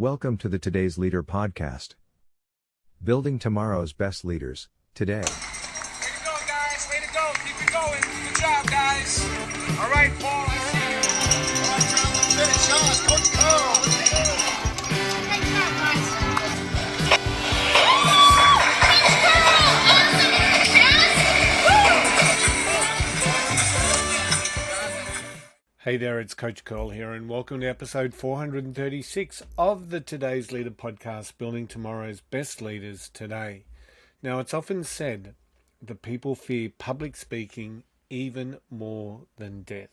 Welcome to the Today's Leader podcast. Building tomorrow's best leaders, today. Way to go, guys. Way to go. Keep it going. Good job, guys. All right, Paul, I see you. All right, John, let's finish. Coach Carl. Great job, guys. Hey there, it's Coach Curl here, and welcome to episode 436 of the Today's Leader podcast, Building Tomorrow's Best Leaders Today. Now, it's often said that people fear public speaking even more than death.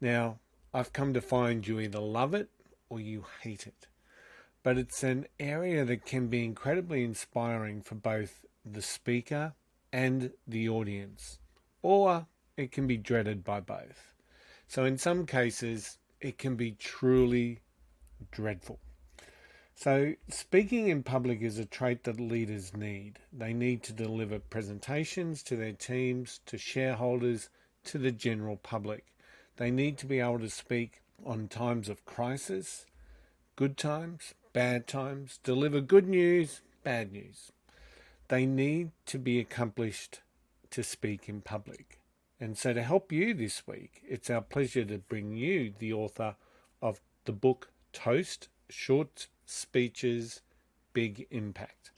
Now, I've come to find you either love it or you hate it. But it's an area that can be incredibly inspiring for both the speaker and the audience, or it can be dreaded by both. So in some cases, it can be truly dreadful. So speaking in public is a trait that leaders need. They need to deliver presentations to their teams, to shareholders, to the general public. They need to be able to speak on times of crisis, good times, bad times, deliver good news, bad news. They need to be accomplished to speak in public. And so to help you this week, it's our pleasure to bring you the author of the book Toast, Short Speeches, Big Impact,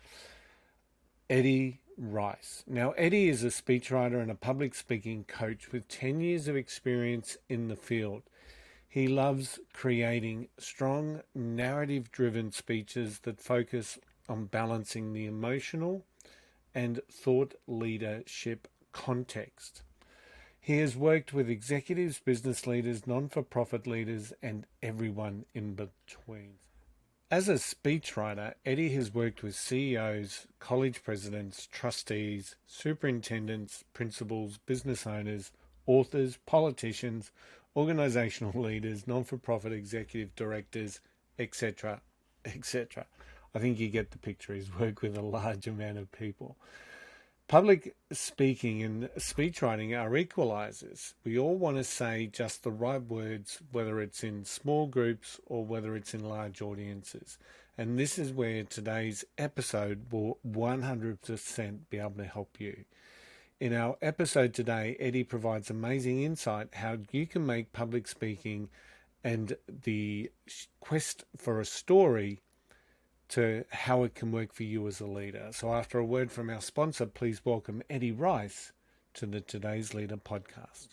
Eddie Rice. Now, Eddie is a speechwriter and a public speaking coach with 10 years of experience in the field. He loves creating strong, narrative-driven speeches that focus on balancing the emotional and thought leadership context. He has worked with executives, business leaders, non-for-profit leaders, and everyone in between. As a speechwriter, Eddie has worked with CEOs, college presidents, trustees, superintendents, principals, business owners, authors, politicians, organizational leaders, non-for-profit executive directors, etc., etc. I think you get the picture. He's worked with a large amount of people. Public speaking and speechwriting are equalizers. We all want to say just the right words, whether it's in small groups or whether it's in large audiences. And this is where today's episode will 100% be able to help you. In our episode today, Eddie provides amazing insight how you can make public speaking and the quest for a story to how it can work for you as a leader. So after a word from our sponsor, please welcome Eddie Rice to the Today's Leader podcast.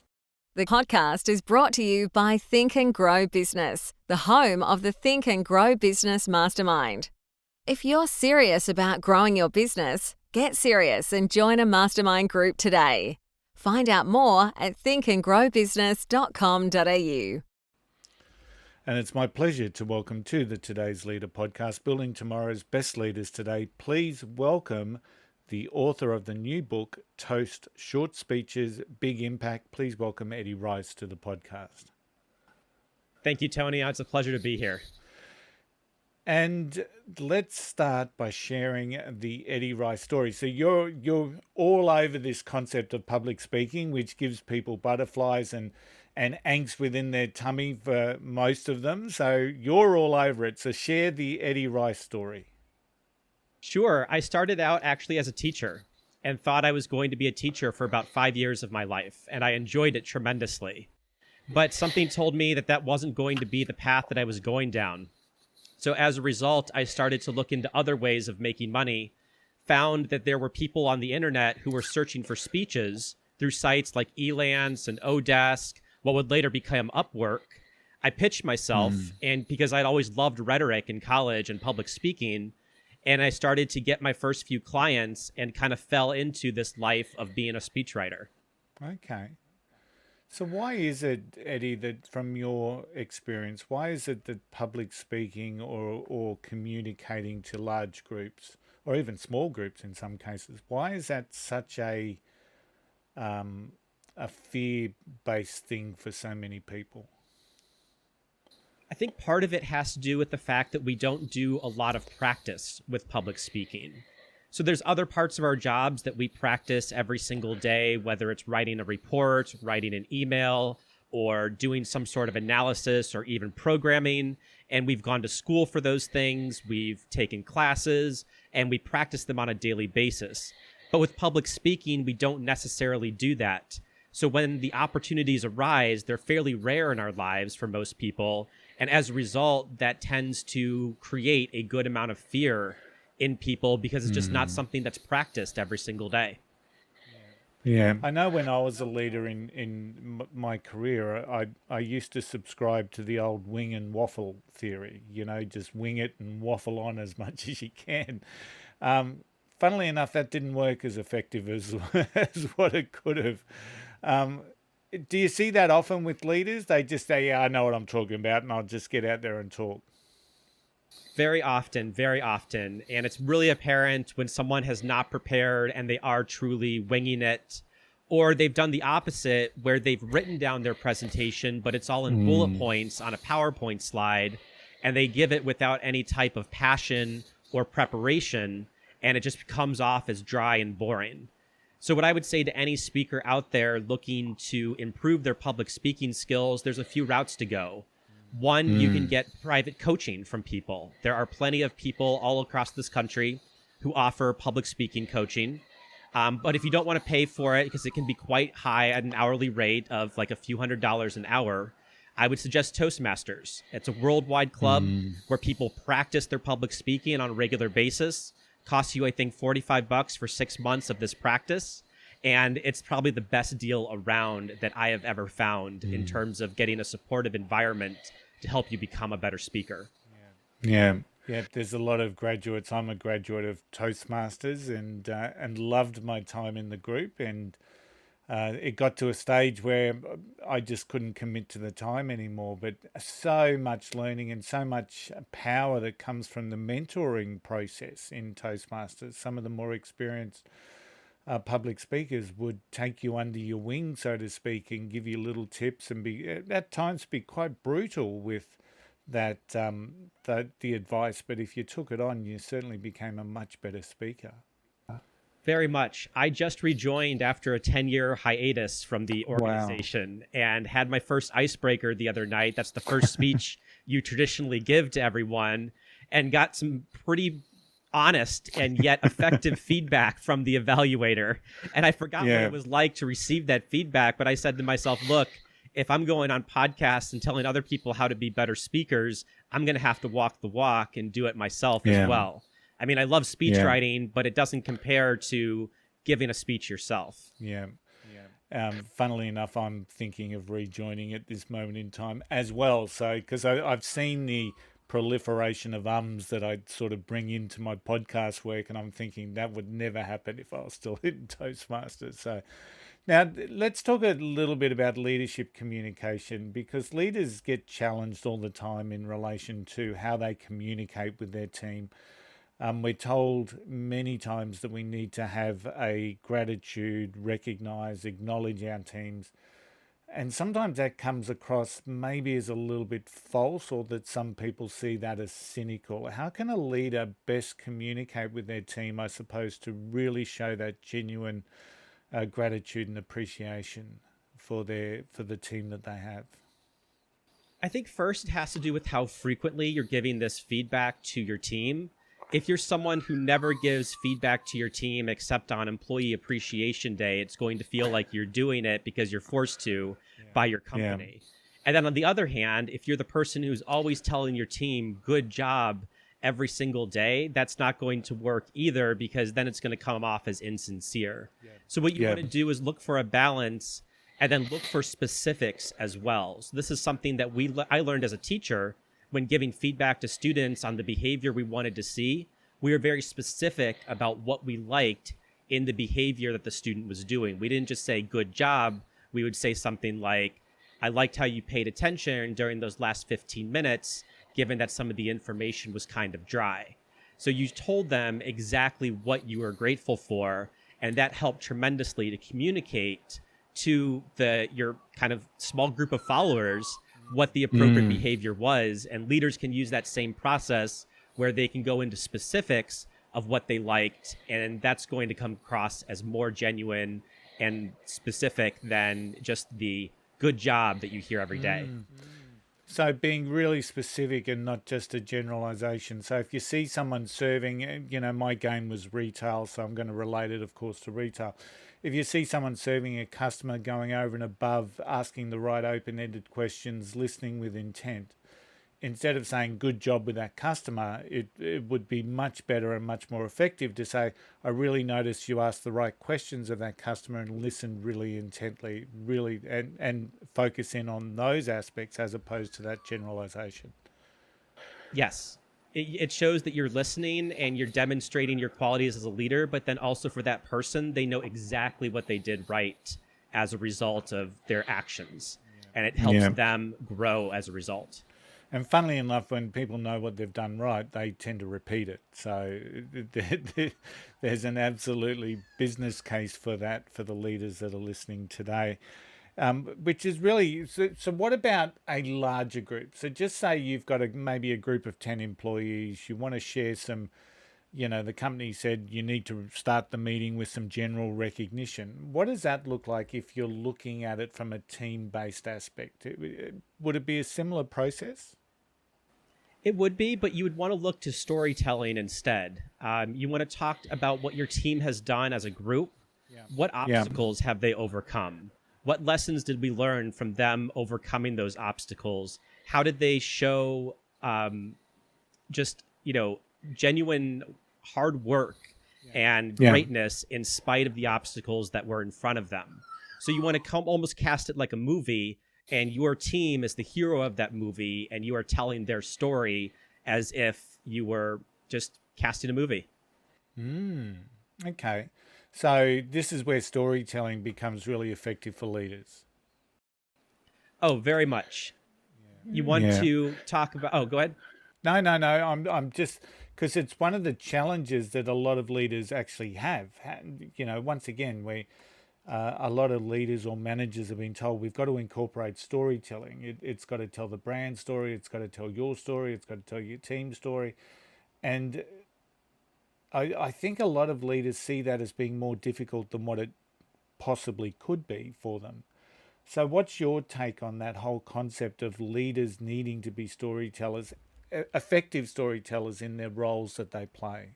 The podcast is brought to you by Think and Grow Business, the home of the Think and Grow Business Mastermind. If you're serious about growing your business, get serious and join a mastermind group today. Find out more at thinkandgrowbusiness.com.au. And it's my pleasure to welcome to the Today's Leader podcast, Building Tomorrow's Best Leaders Today. Please welcome the author of the new book, Toast, Short Speeches, Big Impact. Please welcome Eddie Rice to the podcast. Thank you, Tony. It's a pleasure to be here. And let's start by sharing the Eddie Rice story. So you're all over this concept of public speaking, which gives people butterflies and angst within their tummy for most of them. So you're all over it. So share the Eddie Rice story. Sure. I started out actually as a teacher and thought I was going to be a teacher for about 5 years of my life. And I enjoyed it tremendously. But something told me that that wasn't going to be the path that I was going down. So as a result, I started to look into other ways of making money, found that there were people on the internet who were searching for speeches through sites like Elance and Odesk, what would later become Upwork. I pitched myself, and because I'd always loved rhetoric in college and public speaking, and I started to get my first few clients and kind of fell into this life of being a speechwriter. Okay. So why is it, Eddie, that from your experience, why is it that public speaking or communicating to large groups, or even small groups in some cases, why is that such a fear-based thing for so many people? I think part of it has to do with the fact that we don't do a lot of practice with public speaking. So there's other parts of our jobs that we practice every single day, whether it's writing a report, writing an email, or doing some sort of analysis or even programming. And we've gone to school for those things. We've taken classes and we practice them on a daily basis. But with public speaking, we don't necessarily do that. So when the opportunities arise, they're fairly rare in our lives for most people. And as a result, that tends to create a good amount of fear in people because it's just not something that's practiced every single day. Yeah, I know when I was a leader my career, I used to subscribe to the old wing and waffle theory, just wing it and waffle on as much as you can. Funnily enough, that didn't work as effective as what it could have. Do you see that often with leaders? They just say, yeah, I know what I'm talking about, and I'll just get out there and talk. Very often, very often. And it's really apparent when someone has not prepared and they are truly winging it, or they've done the opposite where they've written down their presentation, but it's all in bullet points on a PowerPoint slide, and they give it without any type of passion or preparation, and it just comes off as dry and boring. So what I would say to any speaker out there looking to improve their public speaking skills, there's a few routes to go. One, you can get private coaching from people. There are plenty of people all across this country who offer public speaking coaching. But if you don't want to pay for it, because it can be quite high at an hourly rate of like a few $100s an hour, I would suggest Toastmasters. It's a worldwide club where people practice their public speaking on a regular basis. Costs you, I think, $45 for 6 months of this practice. And it's probably the best deal around that I have ever found in terms of getting a supportive environment to help you become a better speaker. Yeah, there's a lot of graduates. I'm a graduate of Toastmasters and loved my time in the group. And it got to a stage where I just couldn't commit to the time anymore. But so much learning and so much power that comes from the mentoring process in Toastmasters. Some of the more experienced public speakers would take you under your wing, so to speak, and give you little tips and be at times be quite brutal with that the advice. But if you took it on, you certainly became a much better speaker. Very much. I just rejoined after a 10-year hiatus from the organization and had my first icebreaker the other night. That's the first speech you traditionally give to everyone, and got some pretty honest and yet effective feedback from the evaluator. And I forgot what it was like to receive that feedback, but I said to myself, look, if I'm going on podcasts and telling other people how to be better speakers, I'm going to have to walk the walk and do it myself as well. I mean, I love speech writing, but it doesn't compare to giving a speech yourself. Funnily enough, I'm thinking of rejoining at this moment in time as well. So, because I've seen the proliferation of ums that I'd sort of bring into my podcast work, and I'm thinking that would never happen if I was still in Toastmasters. So now let's talk a little bit about leadership communication, because leaders get challenged all the time in relation to how they communicate with their team. We're told many times that we need to have a gratitude, recognize, acknowledge our teams. And sometimes that comes across maybe as a little bit false, or that some people see that as cynical. How can a leader best communicate with their team, I suppose, to really show that genuine gratitude and appreciation for the team that they have? I think first it has to do with how frequently you're giving this feedback to your team. If you're someone who never gives feedback to your team except on Employee Appreciation Day, it's going to feel like you're doing it because you're forced to by your company. And then on the other hand, if you're the person who's always telling your team, good job, every single day, that's not going to work either, because then it's going to come off as insincere. So what you want to do is look for a balance and then look for specifics as well. So this is something that I learned as a teacher. When giving feedback to students on the behavior we wanted to see, we were very specific about what we liked in the behavior that the student was doing. We didn't just say, good job. We would say something like, I liked how you paid attention during those last 15 minutes, given that some of the information was kind of dry. So you told them exactly what you were grateful for, and that helped tremendously to communicate to your kind of small group of followers what the appropriate behavior was. And leaders can use that same process where they can go into specifics of what they liked, and that's going to come across as more genuine and specific than just the good job that you hear every day. So being really specific and not just a generalization. So if you see someone serving, my game was retail, so I'm going to relate it, of course, to retail. If you see someone serving a customer, going over and above, asking the right open-ended questions, listening with intent, instead of saying good job with that customer, it would be much better and much more effective to say, I really noticed you asked the right questions of that customer and listened really intently, really, and focus in on those aspects as opposed to that generalization. Yes. It shows that you're listening and you're demonstrating your qualities as a leader, but then also for that person, they know exactly what they did right as a result of their actions. And it helps them grow as a result. And funnily enough, when people know what they've done right, they tend to repeat it. So there's an absolutely business case for that for the leaders that are listening today, which is really, so what about a larger group? So just say you've got maybe a group of 10 employees, you want to share some, the company said you need to start the meeting with some general recognition. What does that look like if you're looking at it from a team-based aspect? Would it be a similar process? It would be, but you would want to look to storytelling instead. You want to talk about what your team has done as a group. What obstacles have they overcome? What lessons did we learn from them overcoming those obstacles? How did they show genuine hard work and greatness in spite of the obstacles that were in front of them? So you want to almost cast it like a movie, and your team is the hero of that movie, and you are telling their story as if you were just casting a movie. Okay. So this is where storytelling becomes really effective for leaders. Oh, very much. You want to talk about... Oh, go ahead. No. I'm just... Because it's one of the challenges that a lot of leaders actually have. Once again, a lot of leaders or managers have been told we've got to incorporate storytelling. It's got to tell the brand story. It's got to tell your story. It's got to tell your team story. And I think a lot of leaders see that as being more difficult than what it possibly could be for them. So what's your take on that whole concept of leaders needing to be storytellers, effective storytellers in their roles that they play?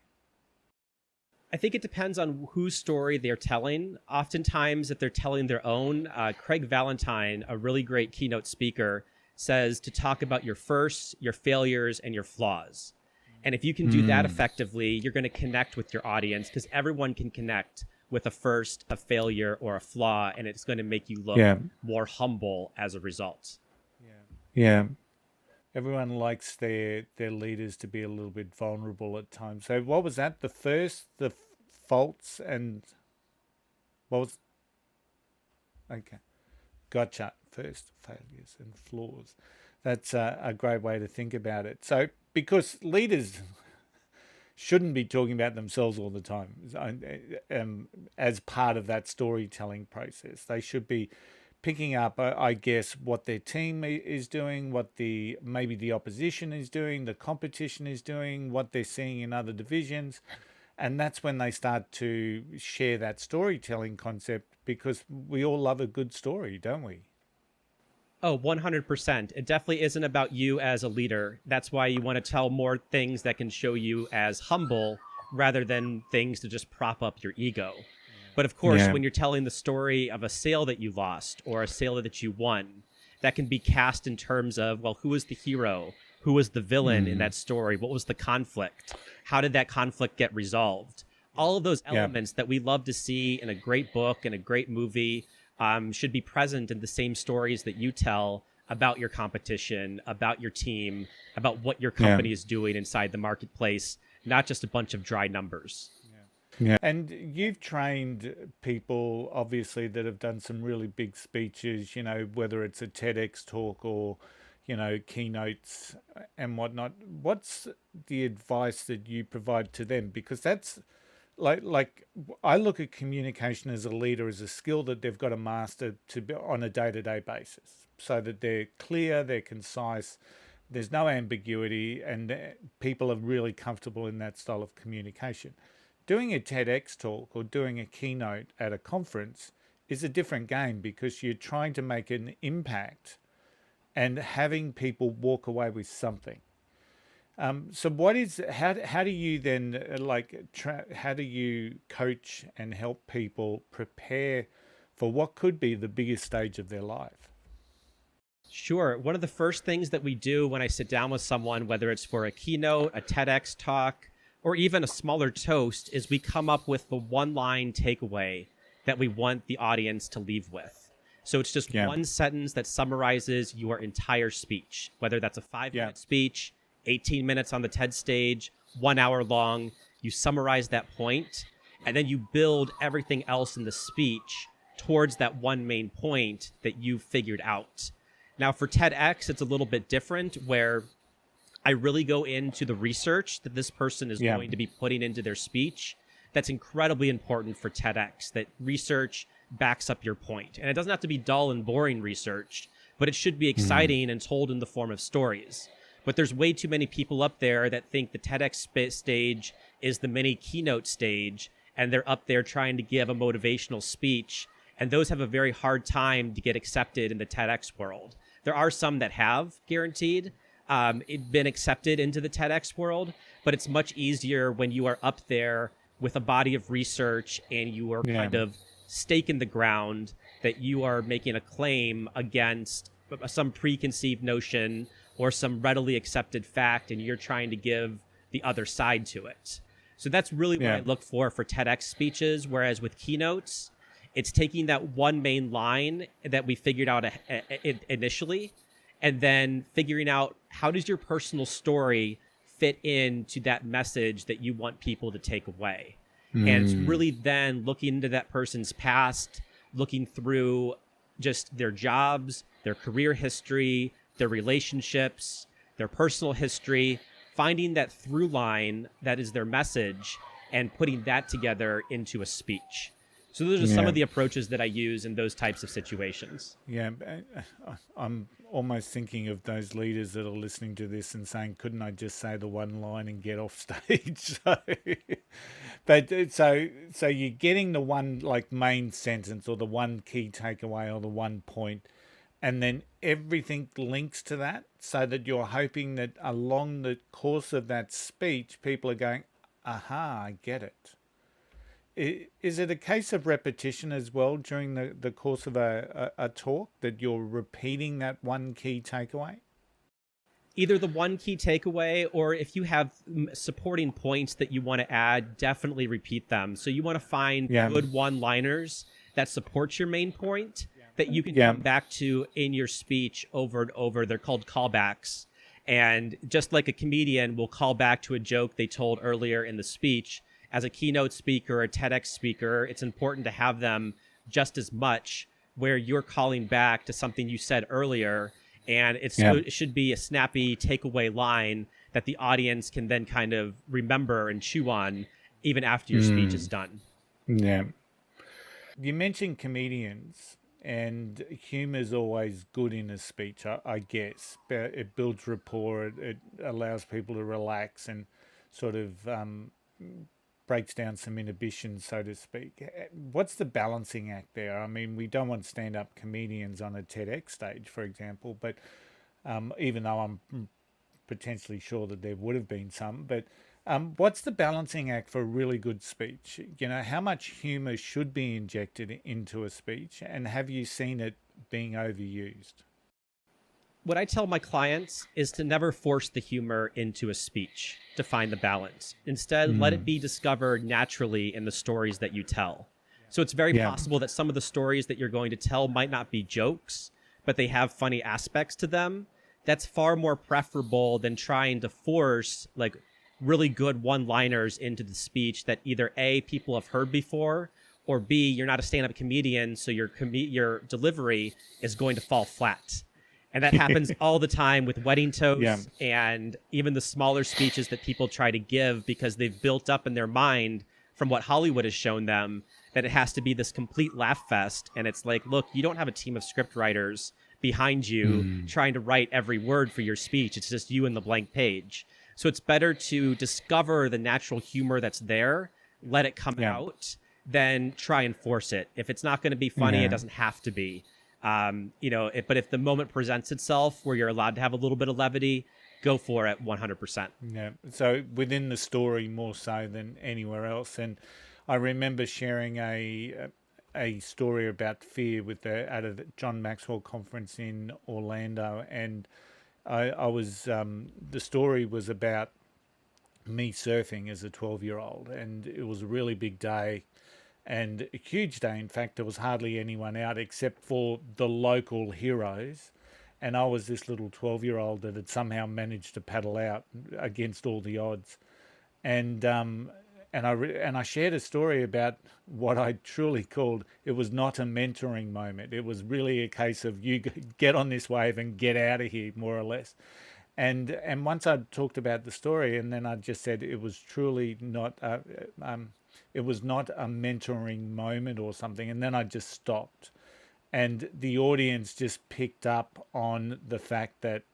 I think it depends on whose story they're telling. Oftentimes, if they're telling their own, Craig Valentine, a really great keynote speaker, says to talk about your firsts, your failures, and your flaws. And if you can do that effectively, you're going to connect with your audience, because everyone can connect with a first, a failure, or a flaw, and it's going to make you look more humble as a result. Yeah. Everyone likes their leaders to be a little bit vulnerable at times. So what was that? The first, the faults, and what was... Okay. Gotcha. First, failures and flaws. That's a great way to think about it. So because leaders shouldn't be talking about themselves all the time as part of that storytelling process. They should be picking up, I guess, what their team is doing, what maybe the opposition is doing, the competition is doing, what they're seeing in other divisions. And that's when they start to share that storytelling concept, because we all love a good story, don't we? Oh, 100%. It definitely isn't about you as a leader. That's why you want to tell more things that can show you as humble rather than things to just prop up your ego. But of course, when you're telling the story of a sale that you lost or a sale that you won, that can be cast in terms of, well, who was the hero? Who was the villain in that story? What was the conflict? How did that conflict get resolved? All of those elements that we love to see in a great book and a great movie should be present in the same stories that you tell about your competition, about your team, about what your company is doing inside the marketplace, not just a bunch of dry numbers. Yeah. And you've trained people, obviously, that have done some really big speeches, whether it's a TEDx talk or, keynotes and whatnot. What's the advice that you provide to them? Because that's like I look at communication as a leader as a skill that they've got to master on a day-to-day basis, so that they're clear, they're concise, there's no ambiguity, and people are really comfortable in that style of communication. Doing a TEDx talk or doing a keynote at a conference is a different game, because you're trying to make an impact and having people walk away with something. So how do you then how do you coach and help people prepare for what could be the biggest stage of their life? Sure. One of the first things that we do when I sit down with someone, whether it's for a keynote, a TEDx talk, or even a smaller toast, is we come up with the one-line takeaway that we want the audience to leave with. So it's just one sentence that summarizes your entire speech, whether that's a 5-minute speech, 18 minutes on the TED stage, 1 hour long. You summarize that point, and then you build everything else in the speech towards that one main point that you figured out. Now, for TEDx, it's a little bit different, where I really go into the research that this person is going to be putting into their speech. That's incredibly important for TEDx, that research backs up your point. And it doesn't have to be dull and boring research, but it should be exciting and told in the form of stories. But there's way too many people up there that think the TEDx stage is the mini keynote stage, and they're up there trying to give a motivational speech. And those have a very hard time to get accepted in the TEDx world. There are some that have, guaranteed, been accepted into the TEDx world, but it's much easier when you are up there with a body of research and you are kind of stake in the ground that you are making a claim against some preconceived notion or some readily accepted fact, and you're trying to give the other side to it. So that's really what I look for TEDx speeches, whereas with keynotes, it's taking that one main line that we figured out initially, and then figuring out how does your personal story fit into that message that you want people to take away. And it's really then looking into that person's past, looking through just their jobs, their career history, their relationships, their personal history, finding that through line that is their message and putting that together into a speech. So those are some of the approaches that I use in those types of situations. Yeah, I'm almost thinking of those leaders that are listening to this and saying, couldn't I just say the one line and get off stage? So you're getting the one main sentence or the one key takeaway or the one point, and then everything links to that, so that you're hoping that along the course of that speech, people are going, aha, I get it. Is it a case of repetition as well during the course of a talk, that you're repeating that one key takeaway? Either the one key takeaway, or if you have supporting points that you want to add, definitely repeat them. So you want to find good one-liners that support your main point that you can come back to in your speech over and over. They're called callbacks. And just like a comedian will call back to a joke they told earlier in the speech, as a keynote speaker or a TEDx speaker, it's important to have them just as much, where you're calling back to something you said earlier, and it should be a snappy takeaway line that the audience can then kind of remember and chew on even after your speech is done. Yeah. You mentioned comedians, and humor is always good in a speech, I guess. It builds rapport, it allows people to relax and sort of breaks down some inhibitions, so to speak. What's the balancing act there? I mean, we don't want stand-up comedians on a TEDx stage, for example, but even though I'm potentially sure that there would have been some, but what's the balancing act for a really good speech? You know, how much humor should be injected into a speech, and have you seen it being overused? What I tell my clients is to never force the humor into a speech to find the balance. Instead, let it be discovered naturally in the stories that you tell. So it's very possible that some of the stories that you're going to tell might not be jokes, but they have funny aspects to them. That's far more preferable than trying to force really good one-liners into the speech that either A, people have heard before, or B, you're not a stand-up comedian, so your delivery is going to fall flat. And that happens all the time with wedding toasts and even the smaller speeches that people try to give, because they've built up in their mind from what Hollywood has shown them that it has to be this complete laugh fest. And it's like, look, you don't have a team of script writers behind you trying to write every word for your speech. It's just you and the blank page. So it's better to discover the natural humor that's there, let it come out, then try and force it. If it's not going to be funny, it doesn't have to be. But if the moment presents itself where you're allowed to have a little bit of levity, go for it 100%. Yeah. So within the story more so than anywhere else. And I remember sharing a story about fear at a John Maxwell conference in Orlando, and I was the story was about me surfing as a 12-year-old, and it was a really big day. And a huge day. In fact, there was hardly anyone out except for the local heroes. And I was this little 12-year-old that had somehow managed to paddle out against all the odds. And I shared a story about what I truly called, it was not a mentoring moment. It was really a case of you get on this wave and get out of here, more or less. And once I'd talked about the story, and then I just said it was truly not it was not a mentoring moment or something. And then I just stopped. And the audience just picked up on the fact that,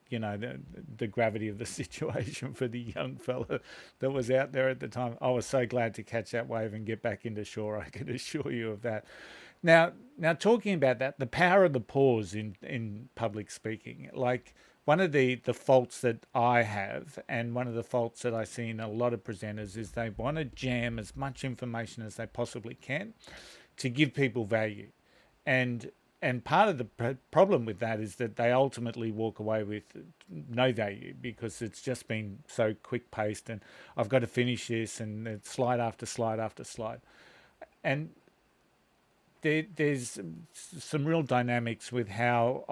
the gravity of the situation for the young fella that was out there at the time. I was so glad to catch that wave and get back into shore. I can assure you of that. Now talking about that, the power of the pause in public speaking, like one of the faults that I have, and one of the faults that I see in a lot of presenters, is they want to jam as much information as they possibly can to give people value. And part of the problem with that is that they ultimately walk away with no value, because it's just been so quick paced, and I've got to finish this, and it's slide after slide after slide. And there's some real dynamics with how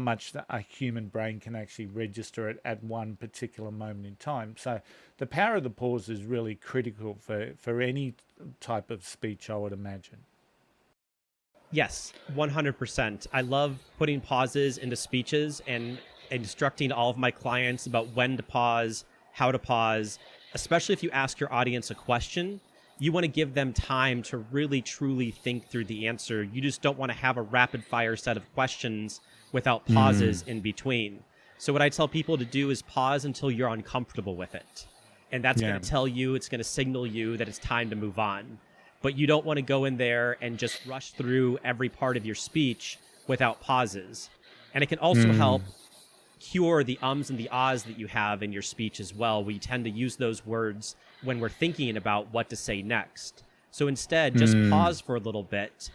much a human brain can actually register it at one particular moment in time. So the power of the pause is really critical for any type of speech, I would imagine. Yes, 100%. I love putting pauses into speeches and instructing all of my clients about when to pause, how to pause, especially if you ask your audience a question. You want to give them time to really, truly think through the answer. You just don't want to have a rapid fire set of questions without pauses in between. So what I tell people to do is pause until you're uncomfortable with it. And that's going to tell you, it's going to signal you that it's time to move on. But you don't want to go in there and just rush through every part of your speech without pauses. And it can also help cure the ums and the ahs that you have in your speech as well. We tend to use those words when we're thinking about what to say next. So instead, just pause for a little bit.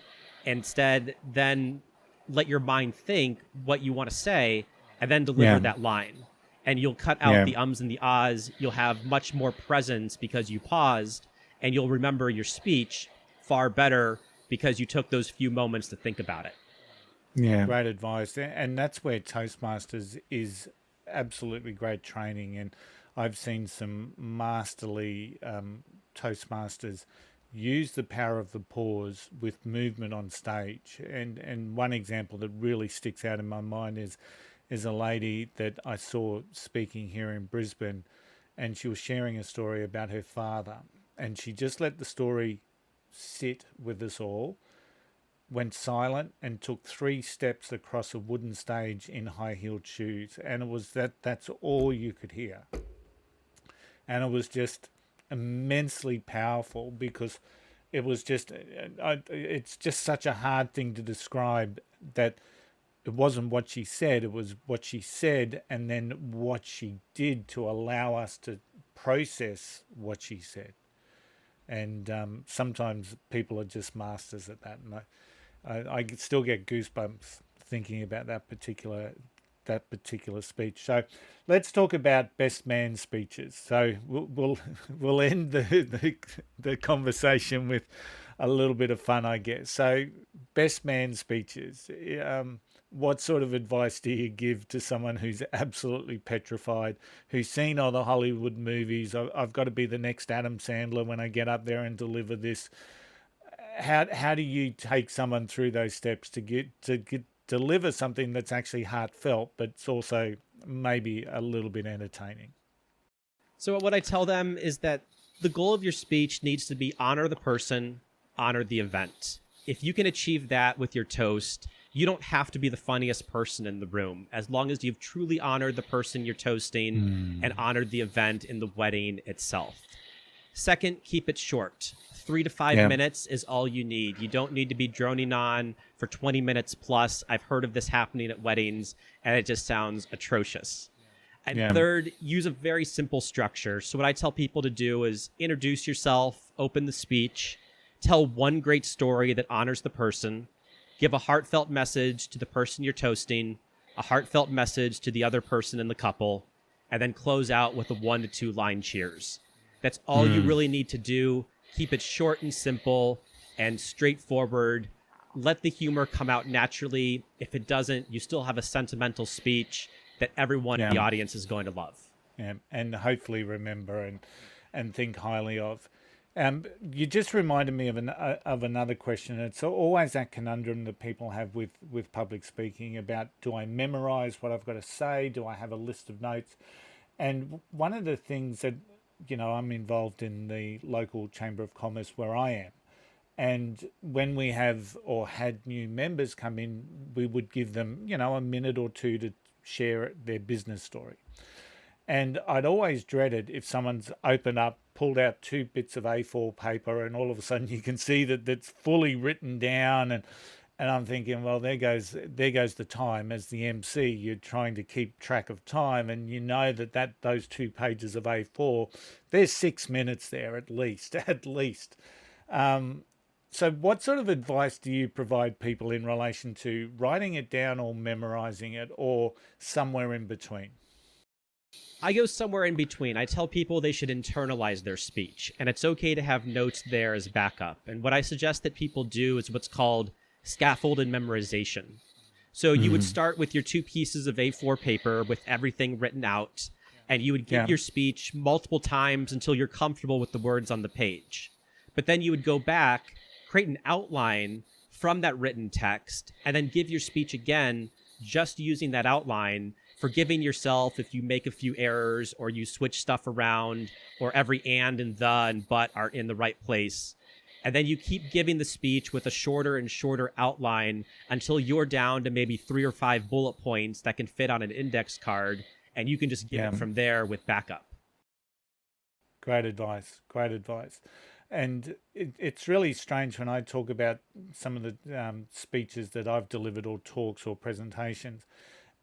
Instead, then let your mind think what you want to say, and then deliver that line. And you'll cut out the ums and the ahs. You'll have much more presence because you paused, and you'll remember your speech far better because you took those few moments to think about it. Yeah. Great advice. And that's where Toastmasters is absolutely great training. And I've seen some masterly Toastmasters use the power of the pause with movement on stage. And one example that really sticks out in my mind is a lady that I saw speaking here in Brisbane, and she was sharing a story about her father. And she just let the story sit with us all, went silent, and took 3 steps across a wooden stage in high-heeled shoes. And it was that's all you could hear. And it was just immensely powerful, because it was just, it's just such a hard thing to describe, that it wasn't what she said, it was what she said and then what she did to allow us to process what she said. And sometimes people are just masters at that. And I still get goosebumps thinking about that particular speech. So let's talk about best man speeches. So we'll end the conversation with a little bit of fun, I guess. So best man speeches. What sort of advice do you give to someone who's absolutely petrified, who's seen all the Hollywood movies? I've got to be the next Adam Sandler when I get up there and deliver this. How do you take someone through those steps to deliver something that's actually heartfelt, but it's also maybe a little bit entertaining? So what I tell them is that the goal of your speech needs to be honor the person, honor the event. If you can achieve that with your toast, you don't have to be the funniest person in the room, as long as you've truly honored the person you're toasting and honored the event in the wedding itself. Second, keep it short. 3 to 5 minutes is all you need. You don't need to be droning on for 20 minutes plus. I've heard of this happening at weddings, and it just sounds atrocious. And third, use a very simple structure. So what I tell people to do is introduce yourself, open the speech, tell one great story that honors the person, give a heartfelt message to the person you're toasting, a heartfelt message to the other person in the couple, and then close out with a 1 to 2 line cheers. That's all you really need to do. Keep it short and simple and straightforward. Let the humor come out naturally. If it doesn't, you still have a sentimental speech that everyone in the audience is going to love. And hopefully remember and think highly of. You just reminded me of another question. It's always that conundrum that people have with public speaking about, do I memorize what I've got to say? Do I have a list of notes? And one of the things that, I'm involved in the local Chamber of Commerce where I am. And when we have or had new members come in, we would give them, a minute or two to share their business story. And I'd always dreaded if someone's opened up, pulled out 2 bits of A4 paper, and all of a sudden you can see that that's fully written down. And I'm thinking, well, there goes the time. As the MC, you're trying to keep track of time, and you know that those 2 pages of A4, there's 6 minutes there at least. So what sort of advice do you provide people in relation to writing it down or memorizing it, or somewhere in between? I go somewhere in between. I tell people they should internalize their speech, and it's okay to have notes there as backup. And what I suggest that people do is what's called scaffolded memorization. So you would start with your 2 pieces of A4 paper with everything written out, and you would give your speech multiple times until you're comfortable with the words on the page. But then you would go back, create an outline from that written text, and then give your speech again, just using that outline, forgiving yourself if you make a few errors or you switch stuff around or every and the and but are in the right place. And then you keep giving the speech with a shorter and shorter outline until you're down to maybe 3 or 5 bullet points that can fit on an index card, and you can just give it from there with backup. Great advice. And it's really strange when I talk about some of the speeches that I've delivered, or talks or presentations.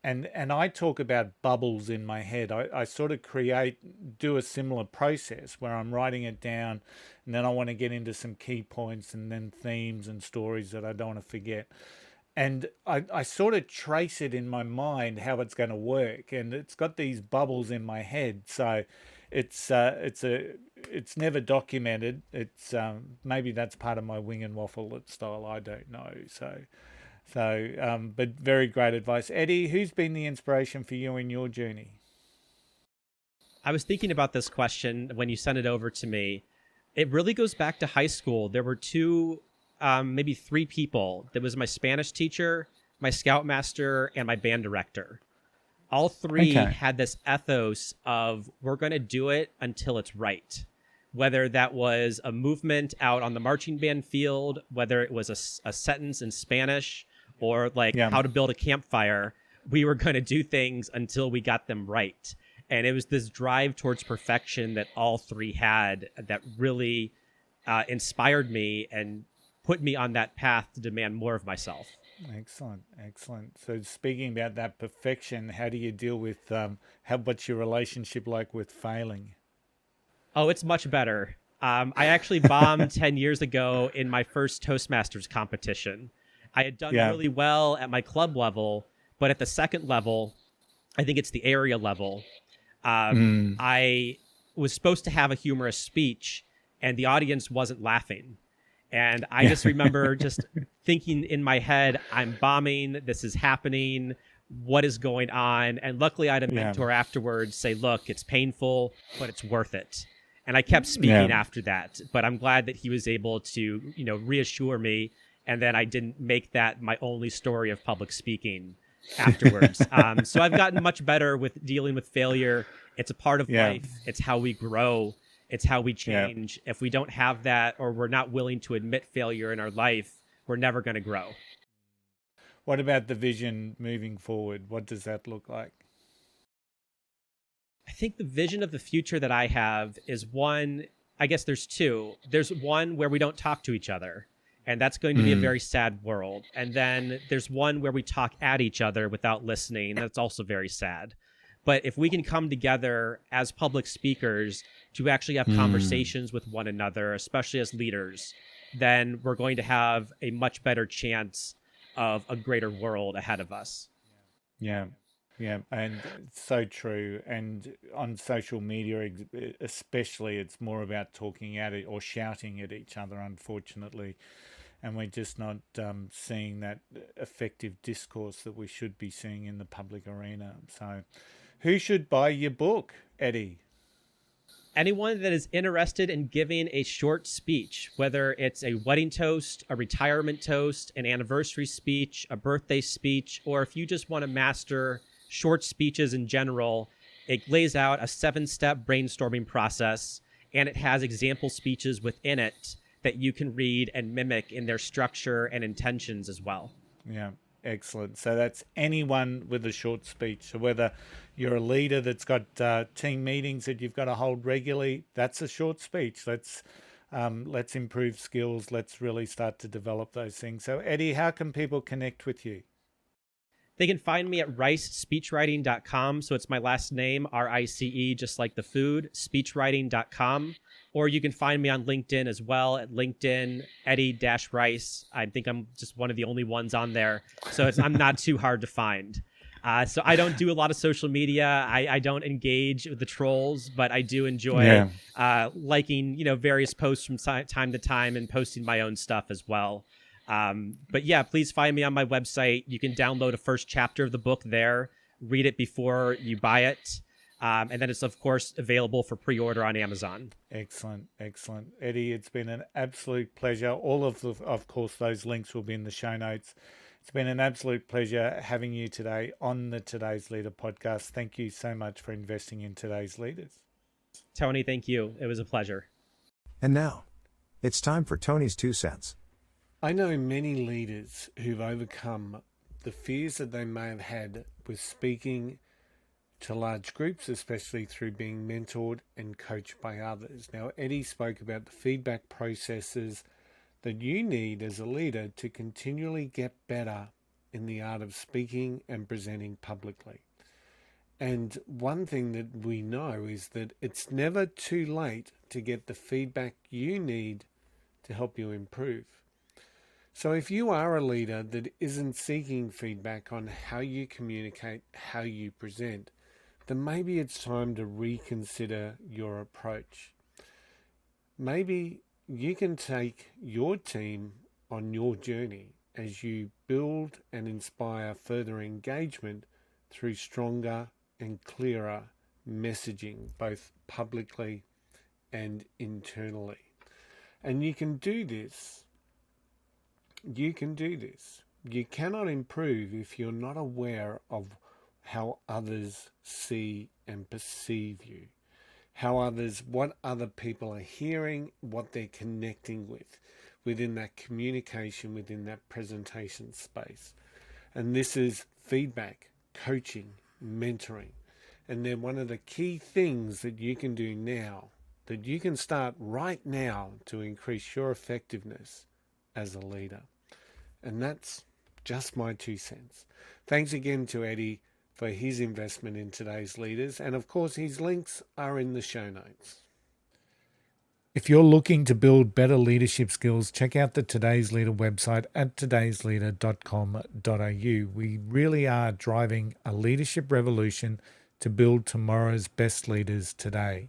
And I talk about bubbles in my head. I sort of do a similar process where I'm writing it down, and then I want to get into some key points and then themes and stories that I don't want to forget. And I sort of trace it in my mind how it's going to work, and it's got these bubbles in my head. So it's never documented. It's maybe that's part of my wing and waffle style. I don't know. But very great advice. Eddie, who's been the inspiration for you in your journey? I was thinking about this question when you sent it over to me. It really goes back to high school. There were 2, maybe 3 people. There was my Spanish teacher, my scoutmaster, and my band director. All 3 had this ethos of, we're going to do it until it's right. Whether that was a movement out on the marching band field, whether it was a sentence in Spanish, or how to build a campfire, we were going to do things until we got them right. And it was this drive towards perfection that all 3 had that really inspired me and put me on that path to demand more of myself. Excellent. So speaking about that perfection, how do you deal with, what's your relationship like with failing? Oh, it's much better. I actually bombed 10 years ago in my first Toastmasters competition. I had done really well at my club level, but at the second level, I think it's the area level, I was supposed to have a humorous speech, and the audience wasn't laughing. And I just remember just thinking in my head, I'm bombing, this is happening, what is going on? And luckily I had a mentor afterwards say, look, it's painful, but it's worth it. And I kept speaking after that, but I'm glad that he was able to, reassure me. And then I didn't make that my only story of public speaking afterwards. So I've gotten much better with dealing with failure. It's a part of life. It's how we grow. It's how we change. If we don't have that, or we're not willing to admit failure in our life, we're never going to grow. What about the vision moving forward? What does that look like? I think the vision of the future that I have is one, I guess there's two. There's one where we don't talk to each other, and that's going to be a very sad world. And then there's one where we talk at each other without listening. That's also very sad. But if we can come together as public speakers to actually have conversations with one another, especially as leaders, then we're going to have a much better chance of a greater world ahead of us. Yeah, yeah, and it's so true. And on social media, especially, it's more about talking at it or shouting at each other, unfortunately. And we're just not seeing that effective discourse that we should be seeing in the public arena. So, who should buy your book, Eddie? Anyone that is interested in giving a short speech, whether it's a wedding toast, a retirement toast, an anniversary speech, a birthday speech, or if you just want to master short speeches in general, it lays out a 7-step brainstorming process, and it has example speeches within it that you can read and mimic in their structure and intentions as well. Yeah, excellent. So that's anyone with a short speech. So whether you're a leader that's got team meetings that you've got to hold regularly, that's a short speech. Let's improve skills. Let's really start to develop those things. So Eddie, how can people connect with you? They can find me at ricespeechwriting.com. So it's my last name, RICE, just like the food, speechwriting.com. Or you can find me on LinkedIn as well at LinkedIn, Eddie-Rice. I think I'm just one of the only ones on there. So I'm not too hard to find. So I don't do a lot of social media. I don't engage with the trolls, but I do enjoy liking, various posts from time to time and posting my own stuff as well. But yeah, please find me on my website. You can download a first chapter of the book there, read it before you buy it. And then it's, of course, available for pre-order on Amazon. Excellent. Excellent. Eddie, it's been an absolute pleasure. All of course, those links will be in the show notes. It's been an absolute pleasure having you today on the Today's Leader podcast. Thank you so much for investing in today's leaders. Tony, thank you. It was a pleasure. And now, it's time for Tony's 2 cents. I know many leaders who've overcome the fears that they may have had with speaking to large groups, especially through being mentored and coached by others. Now, Eddie spoke about the feedback processes that you need as a leader to continually get better in the art of speaking and presenting publicly. And one thing that we know is that it's never too late to get the feedback you need to help you improve. So if you are a leader that isn't seeking feedback on how you communicate, how you present, then maybe it's time to reconsider your approach. Maybe you can take your team on your journey as you build and inspire further engagement through stronger and clearer messaging, both publicly and internally. And you can do this. You can do this. You cannot improve if you're not aware of how others see and perceive you, what other people are hearing, what they're connecting with within that communication, within that presentation space. And this is feedback, coaching, mentoring. And then one of the key things that you can do now, that you can start right now to increase your effectiveness as a leader. And that's just my 2 cents. Thanks again to Eddie for his investment in today's leaders. And of course, his links are in the show notes. If you're looking to build better leadership skills, check out the Today's Leader website at todaysleader.com.au. We really are driving a leadership revolution to build tomorrow's best leaders today.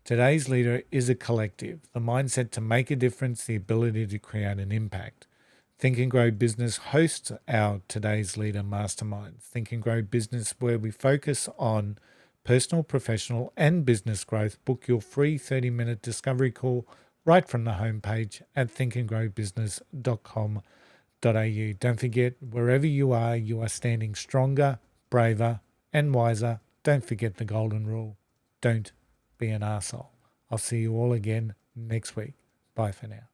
Today's Leader is a collective, the mindset to make a difference, the ability to create an impact. Think and Grow Business hosts our Today's Leader Mastermind. Think and Grow Business, where we focus on personal, professional, and business growth. Book your free 30-minute discovery call right from the homepage at thinkandgrowbusiness.com.au. Don't forget, wherever you are standing stronger, braver, and wiser. Don't forget the golden rule. Don't be an arsehole. I'll see you all again next week. Bye for now.